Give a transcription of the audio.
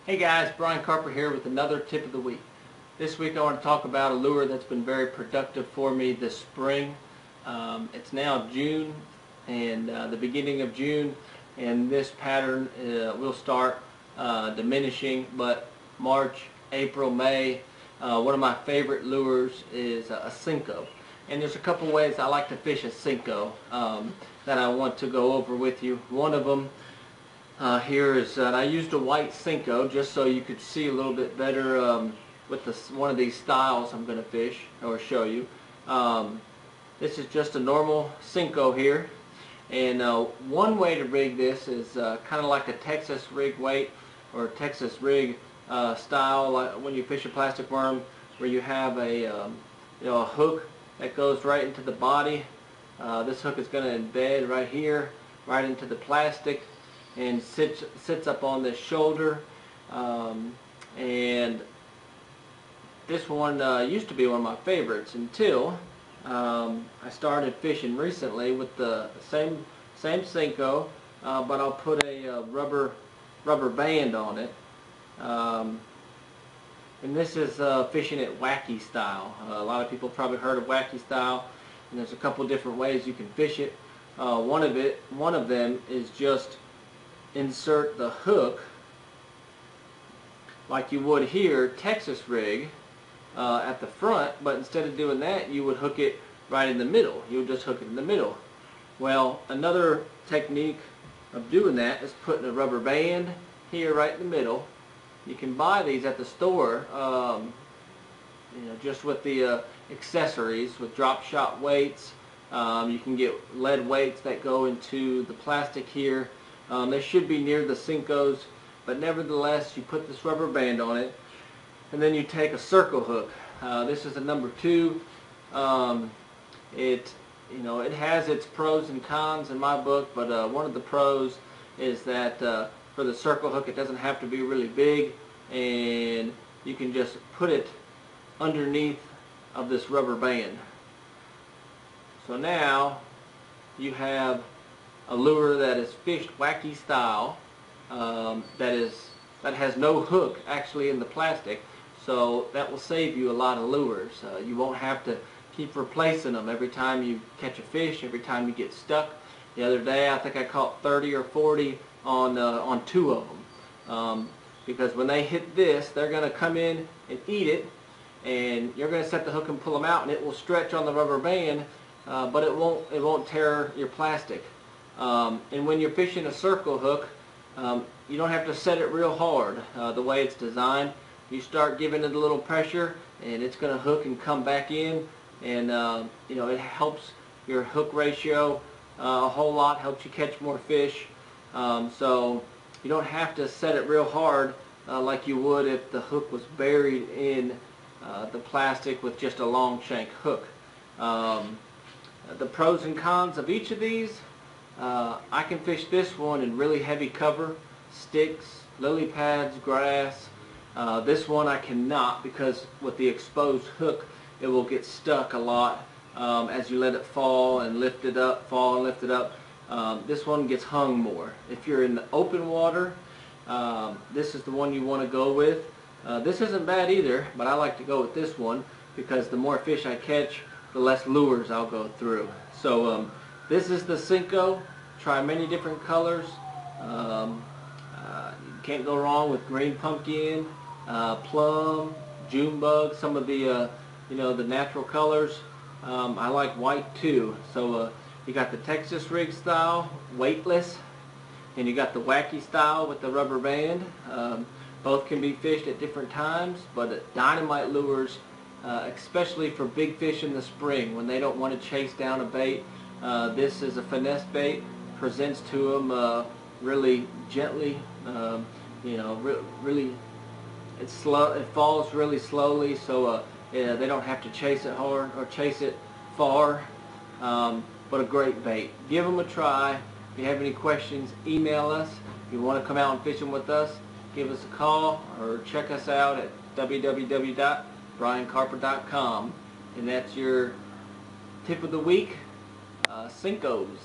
Hey guys, Brian Carper here with another tip of the week. This week I want to talk about a lure that's been very productive for me this spring. It's now June and the beginning of June, and this pattern will start diminishing, but March, April, May, one of my favorite lures is a sinko. And there's a couple ways I like to fish a sinko that I want to go over with you. One of them here is that I used a white sinko just so you could see a little bit better with one of these styles I'm going to fish or show you. This is just a normal sinko here, and one way to rig this is kind of like a Texas rig weight or Texas rig style, like when you fish a plastic worm, where you have a a hook that goes right into the body. This hook is going to embed right here, right into the plastic, and sits up on the shoulder. And this one used to be one of my favorites until I started fishing recently with the same sinko, but I'll put a rubber band on it. And this is fishing it wacky style. A lot of people probably heard of wacky style, and there's a couple different ways you can fish it. One of them is just insert the hook like you would here, Texas rig, at the front, but instead of doing that, you would hook it right in the middle. You would just hook it in the middle. Well, another technique of doing that is putting a rubber band here right in the middle. You can buy these at the store, just with the accessories, with drop shot weights. You can get lead weights that go into the plastic here. They should be near the sinkos, but nevertheless, you put this rubber band on it, and then you take a circle hook. This is a number 2. It has its pros and cons in my book, but one of the pros is that for the circle hook, it doesn't have to be really big, and you can just put it underneath of this rubber band. So now you have a lure that is fished wacky style, that has no hook actually in the plastic, so that will save you a lot of lures. You won't have to keep replacing them every time you catch a fish, every time you get stuck. The other day I think I caught 30 or 40 on 2 of them, because when they hit this, they're going to come in and eat it, and you're going to set the hook and pull them out, and it will stretch on the rubber band, but it won't tear your plastic. And when you're fishing a circle hook, you don't have to set it real hard. The way it's designed, you start giving it a little pressure, and it's going to hook and come back in, and it helps your hook ratio a whole lot, helps you catch more fish. So you don't have to set it real hard like you would if the hook was buried in the plastic with just a long shank hook. The pros and cons of each of these: I can fish this one in really heavy cover, sticks, lily pads, grass. This one I cannot, because with the exposed hook it will get stuck a lot as you let it fall and lift it up, fall and lift it up. This one gets hung more. If you're in the open water, this is the one you want to go with. This isn't bad either, but I like to go with this one because the more fish I catch, the less lures I'll go through. So this is the sinko. Try many different colors. You can't go wrong with green pumpkin, plum, June bug, some of the the natural colors. I like white too. So you got the Texas rig style, weightless, and you got the wacky style with the rubber band. Both can be fished at different times, but dynamite lures, especially for big fish in the spring when they don't want to chase down a bait. This is a finesse bait, presents to them really gently. Really, it's slow. It falls really slowly, so they don't have to chase it hard or chase it far. But a great bait. Give them a try. If you have any questions, email us. If you want to come out and fishing with us, give us a call or check us out at www.briancarper.com. And that's your tip of the week, Sinkos.